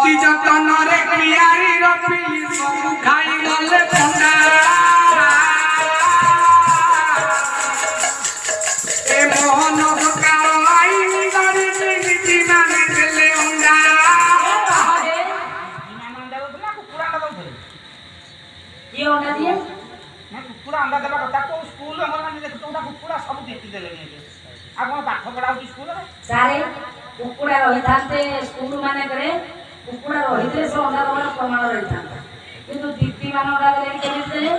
ଅତି ଯତନରେ କିଆରି ରଖିଲି ସବୁ ଖାଇଗଲେ ପଣ୍ଡା ଏ ମୋହନ ସକାଳ ଆଇନି ଗରିବି ନିତି ମାନେ ଦେଲେ ଅଣ୍ଡା କିଏ ଅଣ୍ଡା ଦିଏ କୁକୁଡ଼ା ଅଣ୍ଡା ଦେବା କଥା କୋଉ ସ୍କୁଲ ଆମର ମାନେ ଦେଖୁଛ ଗୋଟା କୁକୁଡ଼ା ସବୁ ଦେଖି ଦେଲେଣି ଏବେ ଆଉ କ'ଣ ପାଠ ପଢ଼ା ହେଉଛି ସ୍କୁଲରେ ସାରେ କୁକୁଡ଼ା ରହିଥାନ୍ତେ ସ୍କୁଲ ମାନଙ୍କରେ କୁକୁଡ଼ା ରହିଥିଲେ ସେ ଅଣ୍ଡା ଦେବାର ପ୍ରମାଣ ରହିଥାନ୍ତା କିନ୍ତୁ ଦୀପ୍ତିମାନ ଅଣ୍ଡା ଦେଲେ କେମିତି ଦେଲେ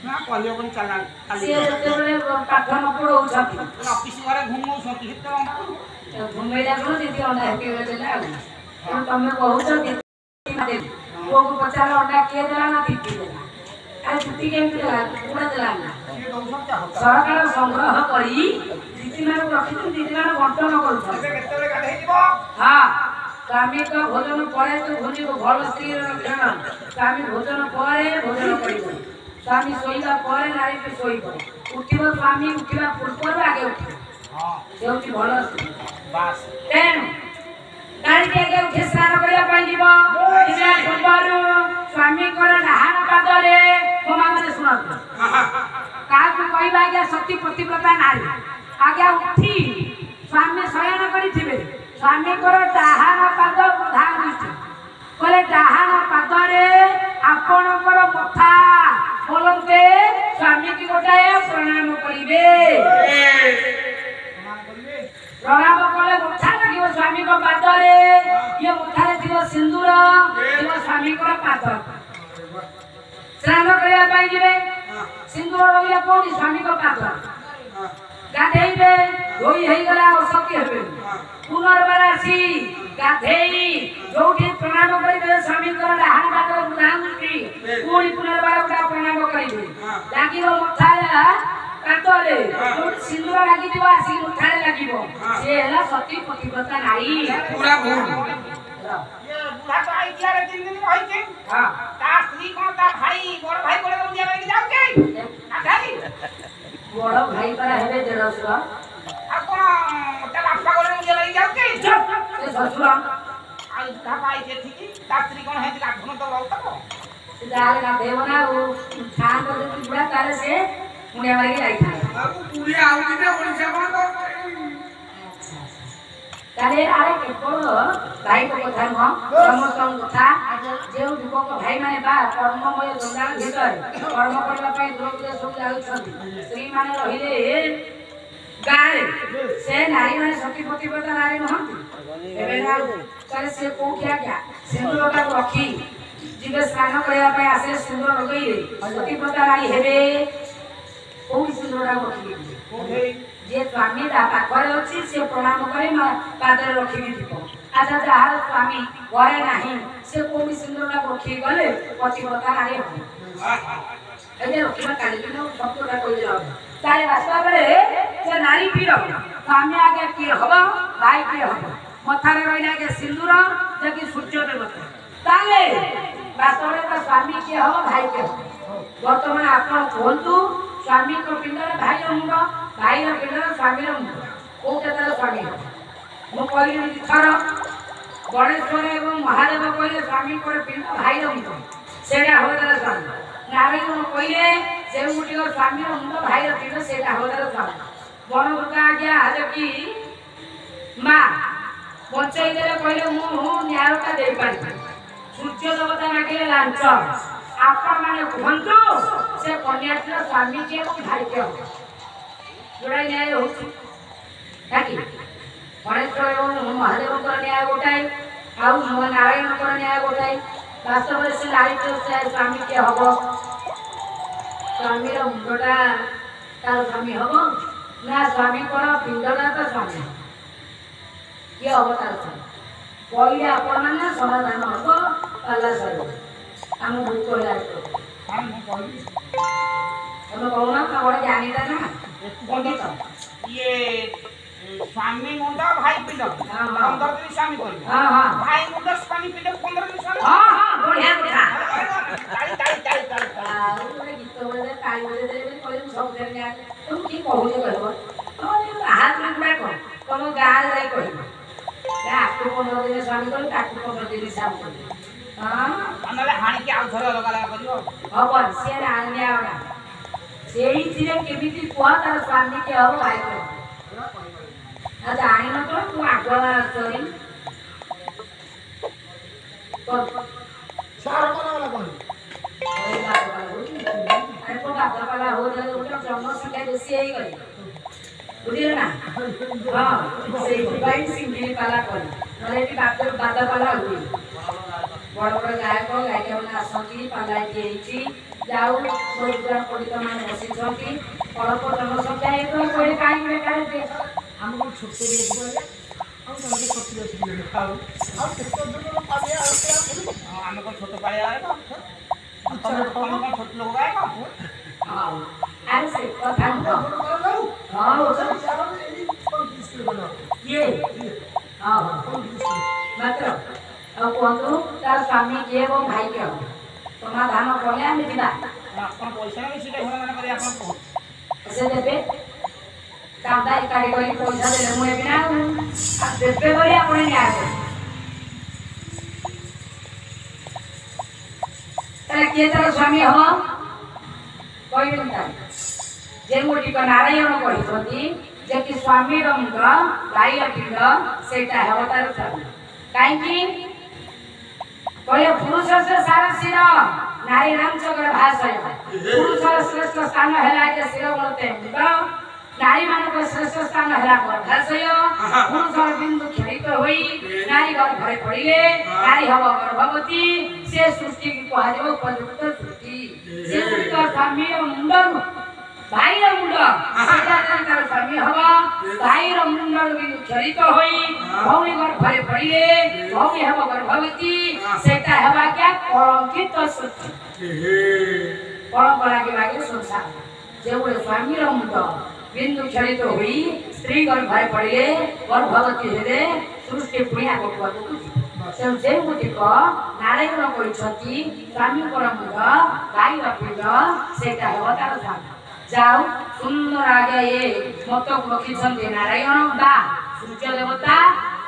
ନା କହିହେବନି ଚାଲା ସିଏ ଯେତେବେଳେ ପାଠ ନ ପଢ଼ଉଛନ୍ତି ଅଫିସ ଘରେ ଘୁମଉଛନ୍ତି ସେତେ ଅଣ୍ଡା ଘୁମେଇଲା କ'ଣ ଦିଦି ଅଣ୍ଡା ହେତିକି ଦେଲେ ଆଉ ତେଣୁ ତମେ କହୁଛ ପୁଅକୁ ପଚାର ଅଣ୍ଡା କିଏ ଦେଲା ନା ଦୀପ୍ତି ଦେଲା ଆଉ ଦୀପ୍ତି କେମିତି ଦେଲା କୁକୁଡ଼ା ଦେଲା ନା ସରକାର ସଂଗ୍ରହ କରି ଦୀପ୍ତିମାନଙ୍କୁ ରଖିଛନ୍ତି ଦୀପ୍ତିମାନ ବଣ୍ଟନ କରୁଛନ୍ତି କେତେବେଳେ ଗାଧେଇ ଯିବ ହଁ ସ୍ୱାମୀଙ୍କ ଭୋଜନ ପରେ ତୁ ଭୋଜିବ ଭଲ ସ୍ତ୍ରୀର ଲକ୍ଷଣ ସ୍ୱାମୀ ଭୋଜନ ପରେ ଭୋଜନ କରିବ ସ୍ୱାମୀ ଶୋଇବା ପରେ ନାରୀଟି ଶୋଇବ ଉଠିବ ସ୍ୱାମୀ ଉଠିବା ପୂର୍ବରୁ ଆଗେ ଉଠିବ ସେ ହେଉଛି ଭଲ ସ୍ତ୍ରୀ ତେଣୁ ନାରୀଟି ଆଗେ ଉଠି ସ୍ନାନ କରିବା ପାଇଁ ଯିବ ପୂର୍ବରୁ ସ୍ୱାମୀଙ୍କର ଡାହାଣ ପାଦରେ ମୋ ମା ମାନେ ଶୁଣନ୍ତୁ କାହାକୁ କହିବା ଆଜ୍ଞା ସତୀ ପ୍ରତିବ୍ରତା ନାରୀ ଆଜ୍ଞା ଉଠି ସ୍ୱାମୀ ଶୟନ କରିଥିବେ ସ୍ୱାମୀଙ୍କର ଡାହାଣ ପାଦ ବୃଦ୍ଧା ଦୃଷ୍ଟି କହିଲେ ଡାହାଣ ପାଦରେ ଆପଣଙ୍କର ମଥା ବୋଲନ୍ତେ ସ୍ୱାମୀକି ଗୋଟାଏ ପ୍ରଣାମ କରିବେ ପ୍ରଣାମ କଲେ ମଥା ଲାଗିବ ସ୍ୱାମୀଙ୍କ ପାଦରେ ଇଏ ମଥାରେ ଥିବ ସିନ୍ଦୁର ଥିବ ସ୍ୱାମୀଙ୍କର ପାଦ ସ୍ନାନ କରିବା ପାଇଁ ଯିବେ ସିନ୍ଦୁର ରହିଲେ କୋଉଠି ସ୍ୱାମୀଙ୍କ ପାଦ ଗାଧେଇବେ ଧୋଇ ହେଇଗଲା ଅସତି ହେବେ ପୁନର୍ବାର ଆସି ଗାଧେଇ ଯୋଉଠି ପ୍ରଣାମ କରିବେ ସ୍ୱାମୀଙ୍କର ଡାହାଣ ପାଦର ବୁଢ଼ାଙ୍ଗୁଠି ପୁଣି ପୁନର୍ବାର ଗୋଟା ପ୍ରଣାମ କରିବେ ଲାଗିବ ମଥାରେ ପାଦରେ ଯୋଉଠି ସିନ୍ଦୁର ଲାଗିଯିବ ଆସିକି ମୁଠାରେ ଲାଗିବ ସିଏ ହେଲା ସତୀ ପ୍ରତିବ୍ରତା ନାରୀ ପୁରା ଭୁଲ ବୁଢ଼ା ତ ଆଇଥିଲାରେ 3 ଦିନ ରହିଛି ତା ସ୍ତ୍ରୀ କ'ଣ ତା ଭାଇ ବଡ଼ ଭାଇ କୋଳେ ବୁଲିବା ପାଇଁ ଯାଉଛି ବଡ଼ ଭାଇ ପରା ହେବେ ଦେଢ଼ଶୁର ଆଉ କ'ଣ ତା ବାପା କୋଳେ ବୁଲିବା ପାଇଁ ଯାଉଛି ସେ ଶ୍ୱଶୁର ଆଉ ବୁଢ଼ା ପାଇଛି ଏଠିକି ତା ସ୍ତ୍ରୀ କ'ଣ ହେଇଛି ଗାଧନ ତ ରହୁଥିବ ସେ ଯାହାହେଲେ ଗାଧେଇବ ନା ଆଉ ଖାଆନ୍ତ ଯଦି ବୁଢ଼ା ତାହେଲେ ସେ ମୁଣ୍ଡିଆ ମାରିକି ଯାଇଥାଏ ପୁରୀ ଆଉଛି ଯେ ଓଡ଼ିଶା କ'ଣ ତାହେଲେ ଆରେ କେବଳ ଭାଇଙ୍କ କଥା ନୁହଁ ସମସ୍ତଙ୍କ କଥା ଯେଉଁ ଯୁବକ ଭାଇମାନେ ବା କର୍ମମୟ ଜଞ୍ଜାଳ ଭିତରେ କର୍ମ କରିବା ପାଇଁ ଦୂର ଦୂର ସବୁ ଯାଉଛନ୍ତି ସ୍ତ୍ରୀମାନେ ରହିଲେ ଗାଁରେ ସେ ନାରୀମାନେ ସତୀ ପ୍ରତିବ୍ରତା ନାରୀ ନୁହନ୍ତି ଏବେ ନା ତାହେଲେ ସେ କୋଉଠି ଆଜ୍ଞା ସିନ୍ଦୁରଟାକୁ ରଖି ଯିବେ ସ୍ନାନ କରିବା ପାଇଁ ଆସିଲେ ସିନ୍ଦୁର ଲଗେଇବେ ପ୍ରତିବ୍ରତା ନାରୀ ହେବେ କୋଉଠି ସିନ୍ଦୁରଟାକୁ ରଖିବେ ଯେ ସ୍ୱାମୀ ତା ପାଖରେ ଅଛି ସେ ପ୍ରଣାମ କରି ପାଦରେ ରଖିକି ଯିବ ଆଚ୍ଛା ଯାହାର ସ୍ୱାମୀ ଘରେ ନାହିଁ ସେ କୋଉଠି ସିନ୍ଦୁରଟାକୁ ରଖିକି ଗଲେ ପ୍ରତିବ୍ରତା ନାରୀ ହବ ଏଇଟା ରଖିବା କାଲିକି ଶବ୍ଦଟା କହିଦେଲ ତାହେଲେ ବାସ୍ତବରେ ସେ ନାରୀଟିର ସ୍ୱାମୀ ଆଗେ କିଏ ହବ ଭାଇ କିଏ ହବ ମଥାରେ ରହିଲେ ଆଗେ ସିନ୍ଦୁର ଯାକି ସୂର୍ଯ୍ୟ ଦେବତା ତାହେଲେ ବାସ୍ତବରେ ତା ସ୍ୱାମୀ କିଏ ହବ ଭାଇ କିଏ ହବ ବର୍ତ୍ତମାନ ଆପଣ କୁହନ୍ତୁ ସ୍ୱାମୀଙ୍କ ପିଣ୍ଡରେ ଭାଇର ମୁଣ୍ଡ ଭାଇର ପିଣ୍ଡରେ ସ୍ୱାମୀର ମୁଣ୍ଡ କୋଉଟା ତାର ସ୍ୱାମୀ ହବ ମୁଁ କହିଲି ଦିଥର ଗଣେଶ୍ୱର ଏବଂ ମହାଦେବ କହିଲେ ସ୍ୱାମୀଙ୍କର ପିଣ୍ଡ ଭାଇର ମୁଣ୍ଡ ସେଇଟା ହବ ତାର ସ୍ୱାମୀ ନାରାୟଣ କହିଲେ ଯେଉଁଟିକ ସ୍ୱାମୀର ମୁଣ୍ଡ ଭାଇର ପିଣ୍ଡ ସେଇଟା ହବ ତାର ସ୍ୱାମୀ ବଣଦୁର୍ଗା ଆଜ୍ଞା କି ମା ବଞ୍ଚେଇ ଦେଲେ କହିଲେ ମୁଁ ନ୍ୟାୟଟା ଦେଇପାରିବି ସୂର୍ଯ୍ୟ ଦେବତା ମାଗିଲେ ଲାଞ୍ଚ ଆପଣମାନେ କୁହନ୍ତୁ ସେ କନ୍ୟାଟିର ସ୍ୱାମୀ କିଏ ଏବଂ ଭାଇ କିଏ ହବ ଯୋଉଟା ନ୍ୟାୟ ହେଉଛି କାହିଁକି ଗଣେଶ୍ୱର ଏବଂ ମହାଦେବଙ୍କର ନ୍ୟାୟ ଗୋଟାଏ ଆଉ ନାରାୟଣଙ୍କର ନ୍ୟାୟ ଗୋଟାଏ ବାସ୍ତବରେ ସେ ନାରୀଟିର ସ୍ୱାମୀ କିଏ ହବ ସ୍ୱାମୀର ମୁଣ୍ଡଟା ତାର ସ୍ୱାମୀ ହବ ନା ସ୍ୱାମୀଙ୍କର ପିଣ୍ଡଟା ତ ସ୍ୱାମୀ କିଏ ହବ ତାର ସ୍ୱାମୀ କହିଲେ ଆପଣମାନେ ସମାଧାନ ହବ ପାଲା ସରିବ ଆମ ଭୁଲ କହିଲା ତମେ କହୁନ ଗୋଟେ ଜାଣିଟା ନା ପଣ୍ଡିତ ଇଏ ସ୍ୱାମୀ ମୁଣ୍ଡ ଭାଇ ପିଣ୍ଡ 15 ଦିନ ସ୍ୱାମୀ କରିବେ ଭାଇ ମୁଣ୍ଡ ସ୍ୱାମୀ ପିଣ୍ଡ 15 ଦିନ ସ୍ୱାମୀ ବଢିଆ କଥା ତାଳି ଗୀତ ବୋଲେ ତାଳି ବୋଲେ କହିଲେ ସବୁ ତମକୁ କି କହୁଛ କହିବ ବାହାର ଗୁଡ଼ାକ ତମ ଗାଁରେ ଯାଇ କହିବ ଆକୁ 15 ଦିନ ସ୍ୱାମୀ କଲେ ତାକୁ 15 ଦିନ ସ୍ୱାମୀ କରିବେ ନହେଲେ ହାଣିକି ଆଉ ଥରେ ଅଲଗା ଅଲଗା କରିବ। ହବ ସିଏ ଆଣିଆ ଅଣା ସେଇଥିରେ କେମିତି କୁହ ତାର ସ୍ୱାମୀ କିଏ ହବ ଭାଇ କିଏ ହବ ଆଉ ଜାଣିନ ତ ତୁ ଆଗୁଆ ଷ୍ଟୋରି ସାର କଣ ଗଲା କଣ ଆରେ କୋ ବାଦର ପାଲା ହଉଥିଲା ଗୋଟେ ଜନସଂଖ୍ୟା ବେଶୀ ହେଇଗଲେ ବୁଝିଲେ ନା ହଁ ସେଇଥିପାଇଁ ସିଙ୍ଗିଲି ପାଲା କଲି ନହେଲେ ଏଠି ବାଦ ପାଲା ହୁଏ ବଡ଼ ବଡ଼ ଗାୟକ ଗାୟିକାମାନେ ଆସନ୍ତି ପାଲା ଏଠି ହେଇଛି ଯାଉ ରୋଜଗାର ପୀଡ଼ିତ ମାନେ ବସିଛନ୍ତି ଅଳ୍ପ ଜନସଂଖ୍ୟା ହେଇଥିଲା କହିଲେ କାହିଁକି ବେକାର ଦିଏ ଆମକୁ ଛୋଟ ଆଉ ତମକୁ ଛୋଟ ଆଉ କେତେ ଜଣ ପାଳିଆ ଆଉ ଆମେ କଣ ଛୋଟ ପାଳିଆ ତମେ କଣ ଛୋଟ ଲୋକ ଗାୟକ ହଉ ଆରେ ସେ କଥା ନୁହଁ ହଉ କିଏ ହଉ ମାତ୍ର ଆଉ କୁହନ୍ତୁ ତାର ସ୍ୱାମୀ କିଏ ଏବଂ ଭାଇ କିଏ ହବ ସମାଧାନ କଲେ ଆମେ ଯିବା ଆପଣ ପଇସା ନେବେ ସେଇଟା ଘର କରି ଆପଣ କୁହ ସେ ଦେବେ ଚାନ୍ଦା ଏକାଠି କରି ପଇସା ଦେଲେ ମୁଁ ନେବି ନା ଦେବେ କରି ଆପଣ ନ୍ୟାୟ କରିବେ ତାହେଲେ କିଏ ତାର ସ୍ୱାମୀ ହବ କହିବେନି ତାହେଲେ ଯେଉଁଟିକ ନାରାୟଣ କହିଛନ୍ତି ଯେ କି ସ୍ୱାମୀର ମୁଣ୍ଡ ଗାଈର ପିଣ୍ଡ ସେଇଟା ହେବ ତାର ସ୍ୱାମୀ କାହିଁକି କହିଲେ ପୁରୁଷ ସେ ସାରା ଶିର ନାରୀ ରାଞ୍ଚକର ଭାଷୟ ପୁରୁଷର ଶ୍ରେଷ୍ଠ ସ୍ଥାନ ହେଲା ଯେ ଶିର ବଳତେ ମୁଣ୍ଡ ନାରୀ ମାନଙ୍କର ଶ୍ରେଷ୍ଠ ସ୍ଥାନ ହେଲା ଗର୍ଭାଶୟ ପୁରୁଷର ବିନ୍ଦୁ କ୍ଷଣିତ ହୋଇ ନାରୀ ଗର୍ଭରେ ପଡ଼ିଲେ ନାରୀ ହବ ଗର୍ଭବତୀ ସେ ସୃଷ୍ଟି କୁହାଯିବ ଉପଯୁକ୍ତ ସୃଷ୍ଟି ସେ ସ୍ୱାମୀର ମୁଣ୍ଡ ଭାଇର ମୁଣ୍ଡ ସେଇଟା ତାର ସ୍ୱାମୀ ହବ ଭାଇର ମୁଣ୍ଡରୁ ବିନ୍ଦୁ କ୍ଷରିତ ହୋଇ ଭଉଣୀ ଗର୍ଭରେ ପଡ଼ିଲେ ଭଉଣୀ ହେବ ଗର୍ଭବତୀ ସେଇଟା ହେବା କ୍ୟା କଳଙ୍କିତ ସୃଷ୍ଟି କଳଙ୍କ ଲାଗିବାକେ ସଂସାର ଯେଉଁଭଳି ସ୍ୱାମୀର ମୁଣ୍ଡ ବିନ୍ଦୁ କ୍ଷରିତ ହୋଇ ସ୍ତ୍ରୀ ଗର୍ଭରେ ପଡ଼ିଲେ ଗର୍ଭବତୀ ହେଲେ ସୃଷ୍ଟି ପୁଣି ଆଗକୁ ଆଗକୁ ତେଣୁ ଯେଉଁଗୁଡ଼ିକ ନାରାୟଣ କହିଛନ୍ତି ସ୍ୱାମୀଙ୍କର ମୁଣ୍ଡ ଗାଈର ପିଣ୍ଡ ସେଇଟା ହେବ ତାର ସ୍ୱାମୀ ଯାଉ ସୁନ୍ଦର ଆଜ୍ଞା ଏ ମତକୁ ରଖିଛନ୍ତି ନାରାୟଣ ବା ସୂର୍ଯ୍ୟ ଦେବତା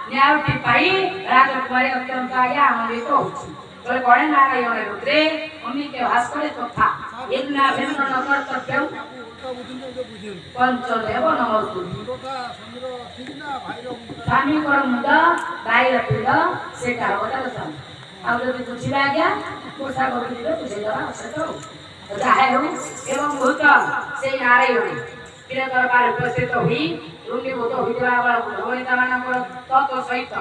ନ୍ୟାୟଟି ପାଇ ରାଜକୁମାରୀ ଅତ୍ୟନ୍ତ ଆଜ୍ଞା ଆନନ୍ଦିତ ହେଉଛି বলে গণে নারায়ণের রুদ্রে অন্যকে ভাস করে তথা ইন্না ভিন্ন কর্তব্য পঞ্চদেব নমস্তু স্বামী কর মুন্ড গাইর পিণ্ড সেটা হব তার স্বামী ଆଉ ଯଦି ବୁଝିବା ଆଜ୍ଞା ପୋଷା କରିଯିବେ ବୁଝେଇଦେବା ଅସତ ଯାହା ହେଉ ଏବଂ ଭୂତ ସେଇ ନାରାୟଣ କିରକର ବାର ଉପସ୍ଥିତ ହୋଇ ରୁଣ୍ଡୀଭୂତ ହୋଇଥିବା ଭଗବତୀମାନଙ୍କର ତତ୍ଵ ସହିତ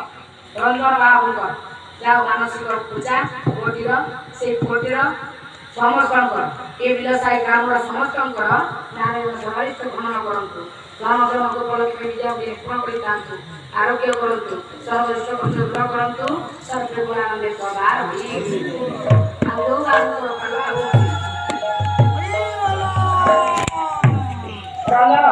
ରଞ୍ଜନ ବାବୁଙ୍କର ଯାହା ମାନସିକ ପୂଜା କୋଟିର ସେଇ କୋଟିର ସମସ୍ତଙ୍କର ଏ ବିଲସାଇ ଗ୍ରାମର ସମସ୍ତଙ୍କର ନାରାୟଣ ସମାରିତ ଭ୍ରମଣ କରନ୍ତୁ ଗ୍ରାମଗ୍ରାମକୁ ଉପଲକ୍ଷେ ବିଜୟ ପୂରଣ କରିଥାନ୍ତୁ ଆରୋଗ୍ୟ କରନ୍ତୁ ସର୍ବଶ୍ରେଷ୍ଠ ଦୂର କରନ୍ତୁ ସର୍ବେ ଗୁଣାନନ୍ଦିତ ବାର